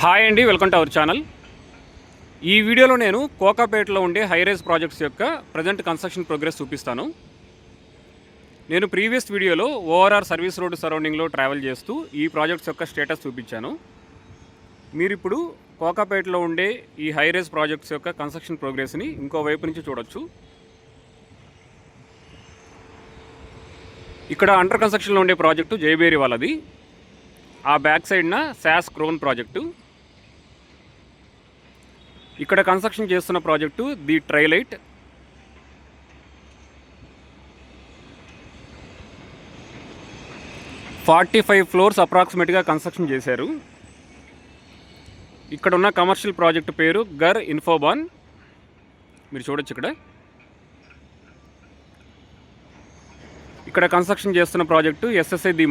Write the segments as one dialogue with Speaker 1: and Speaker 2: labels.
Speaker 1: Hi అండి, welcome to our channel. ఈ వీడియోలో నేను కోకాపేటలో ఉండే హైరైజ్ ప్రాజెక్ట్స్ యొక్క ప్రజెంట్ కన్స్ట్రక్షన్ ప్రోగ్రెస్ చూపిస్తాను. నేను ప్రీవియస్ వీడియోలో ఓఆర్ఆర్ సర్వీస్ రోడ్ సరౌండింగ్లో ట్రావెల్ చేస్తూ ఈ ప్రాజెక్ట్స్ యొక్క స్టేటస్ చూపించాను. మీరు ఇప్పుడు కోకాపేటలో ఉండే ఈ హైరైజ్ ప్రాజెక్ట్స్ యొక్క కన్స్ట్రక్షన్ ప్రోగ్రెస్ని ఇంకో వైపు నుంచి చూడొచ్చు. ఇక్కడ అండర్ కన్స్ట్రక్షన్లో ఉండే ప్రాజెక్టు జయబేరి వాళ్ళది. ఆ బ్యాక్ సైడ్న శాస్ క్రోన్ ప్రాజెక్టు. ఇక్కడ కన్స్ట్రక్షన్ చేస్తున్న project the Trilight. Forty 45 floors అప్రాక్సిమేట్గా కన్స్ట్రక్షన్ చేశారు. ఇక్కడ ఉన్న కమర్షియల్ ప్రాజెక్టు పేరు గర్ ఇన్ఫోబాన్. మీరు చూడొచ్చు. ఇక్కడ కన్స్ట్రక్షన్ చేస్తున్న ప్రాజెక్టు ఎస్ఎస్ఐ ది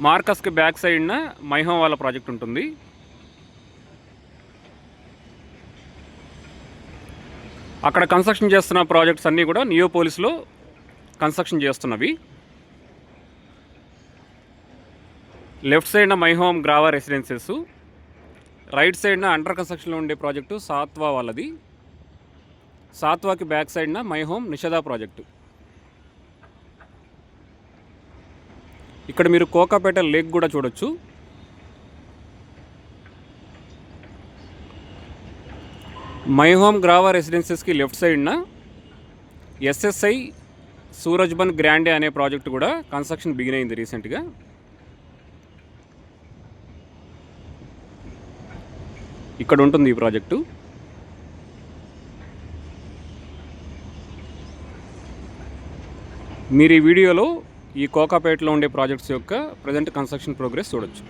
Speaker 1: మార్కస్కి బ్యాక్ సైడ్న మైహోమ్ వాళ్ళ ప్రాజెక్ట్ ఉంటుంది. అక్కడ కన్స్ట్రక్షన్ చేస్తున్న ప్రాజెక్ట్స్ అన్నీ కూడా నియోపోలిస్లో కన్స్ట్రక్షన్ చేస్తున్నవి. లెఫ్ట్ సైడ్న మైహోమ్ గ్రావా రెసిడెన్సెస్, రైట్ సైడ్న అండర్ కన్స్ట్రక్షన్లో ఉండే ప్రాజెక్టు సాత్వా వాళ్ళది. సాత్వాకి బ్యాక్ సైడ్న మైహోమ్ నిషదా ప్రాజెక్టు. ఇక్కడ మీరు కోకాపేట లేక్ కూడా చూడొచ్చు. మైహోమ్ గ్రావా రెసిడెన్సెస్కి లెఫ్ట్ సైడ్న ఎస్ఎస్ఐ సూరజ్బన్ గ్రాండే అనే ప్రాజెక్టు కూడా కన్స్ట్రక్షన్ బిగిన్ అయింది రీసెంట్గా. ఇక్కడ ఉంటుంది ఈ ప్రాజెక్టు. మీరు ఈ వీడియోలో ఈ కోకాపేటలో ఉండే ప్రాజెక్ట్స్ యొక్క ప్రజెంట్ కన్స్ట్రక్షన్ ప్రోగ్రెస్ చూడొచ్చు.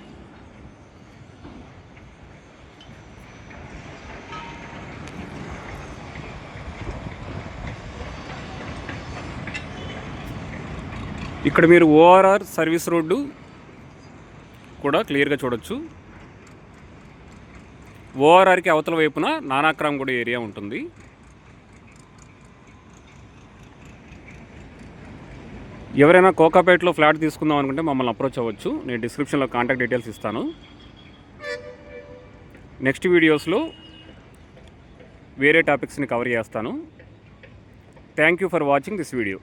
Speaker 1: ఇక్కడ మీరు ఓఆర్ఆర్ సర్వీస్ రోడ్డు కూడా క్లియర్గా చూడొచ్చు. ఓఆర్ఆర్కి అవతల వైపున నానాక్రామ్గూడ ఏరియా ఉంటుంది. ఎవరైనా కోకాపేటలో ఫ్లాట్ తీసుకుందాం అనుకుంటే మమ్మల్ని అప్రోచ్ అవ్వచ్చు. నేను డిస్క్రిప్షన్లో కాంటాక్ట్ డీటెయిల్స్ ఇస్తాను. నెక్స్ట్ వీడియోస్లో వేరే టాపిక్స్ని కవర్ చేస్తాను. Thank you for watching this video.